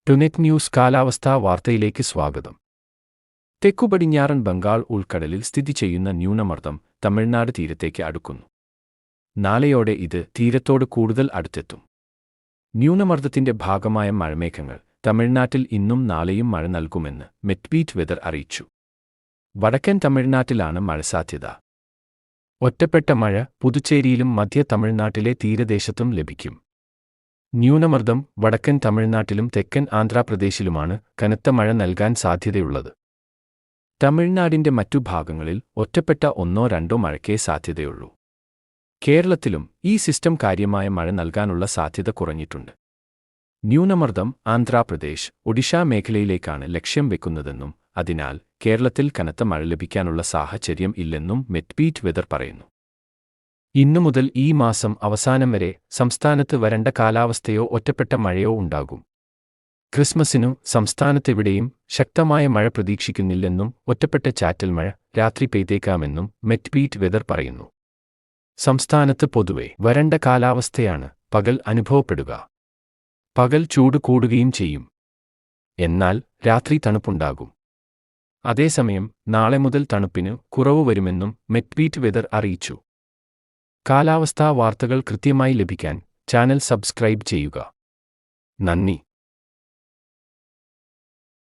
ടുനെറ്റ് news കാലാവസ്ഥാ വാർത്തയിലേക്ക് സ്വാഗതം. തെക്കുപടിഞ്ഞാറൻ ബംഗാൾ ഉൾക്കടലിൽ സ്ഥിതി ചെയ്യുന്ന ന്യൂനമർദ്ദം തമിഴ്നാട് തീരത്തേക്ക് അടുക്കുന്നു. നാളെയോടെ ഇത് തീരത്തോട് കൂടുതൽ അടുത്തെത്തും. ന്യൂനമർദ്ദത്തിന്റെ ഭാഗമായ മഴമേഘങ്ങൾ തമിഴ്നാട്ടിൽ ഇന്നും നാളെയും മഴ നൽകുമെന്ന് മെറ്റ്ബീറ്റ് വെതർ അറിയിച്ചു. വടക്കൻ തമിഴ്നാട്ടിലാണ് മഴ സാധ്യത. ഒറ്റപ്പെട്ട മഴ പുതുച്ചേരിയിലും മധ്യ തമിഴ്നാട്ടിലെ തീരദേശത്തും ലഭിക്കും. ന്യൂനമർദ്ദം വടക്കൻ തമിഴ്നാട്ടിലും തെക്കൻ ആന്ധ്രാപ്രദേശിലുമാണ് കനത്ത മഴ നൽകാൻ സാധ്യതയുള്ളത്. തമിഴ്നാടിന്റെ മറ്റു ഭാഗങ്ങളിൽ ഒറ്റപ്പെട്ട 1-2 മഴയ്ക്കേ സാധ്യതയുള്ളൂ. കേരളത്തിലും ഈ സിസ്റ്റം കാര്യമായ മഴ നൽകാനുള്ള സാധ്യത കുറഞ്ഞിട്ടുണ്ട്. ന്യൂനമർദ്ദം ആന്ധ്രാപ്രദേശ്, ഒഡീഷ മേഖലയിലേക്കാണ് ലക്ഷ്യം വെക്കുന്നതെന്നും അതിനാൽ കേരളത്തിൽ കനത്ത മഴ ലഭിക്കാനുള്ള സാഹചര്യം ഇല്ലെന്നും മെറ്റ്ബീറ്റ് വെതർ പറയുന്നു. ഇന്നു മുതൽ ഈ മാസം അവസാനം വരെ സംസ്ഥാനത്ത് വരണ്ട കാലാവസ്ഥയോ ഒറ്റപ്പെട്ട മഴയോ ഉണ്ടാകും. ക്രിസ്മസിനു സംസ്ഥാനത്തെവിടെയും ശക്തമായ മഴ പ്രതീക്ഷിക്കുന്നില്ലെന്നും ഒറ്റപ്പെട്ട ചാറ്റൽ മഴ രാത്രി പെയ്തേക്കാമെന്നും മെറ്റ്ബീറ്റ് വെതർ പറയുന്നു. സംസ്ഥാനത്ത് പൊതുവെ വരണ്ട കാലാവസ്ഥയാണ് പകൽ അനുഭവപ്പെടുക. പകൽ ചൂട് കൂടുകയും ചെയ്യും. എന്നാൽ രാത്രി തണുപ്പുണ്ടാകും. അതേസമയം നാളെ മുതൽ തണുപ്പിന് കുറവ് വരുമെന്നും മെറ്റ്ബീറ്റ് വെതർ അറിയിച്ചു. കാലാവസ്ഥാ വാർത്തകൾ കൃത്യമായി ലഭിക്കാൻ ചാനൽ സബ്സ്ക്രൈബ് ചെയ്യുക. നന്ദി.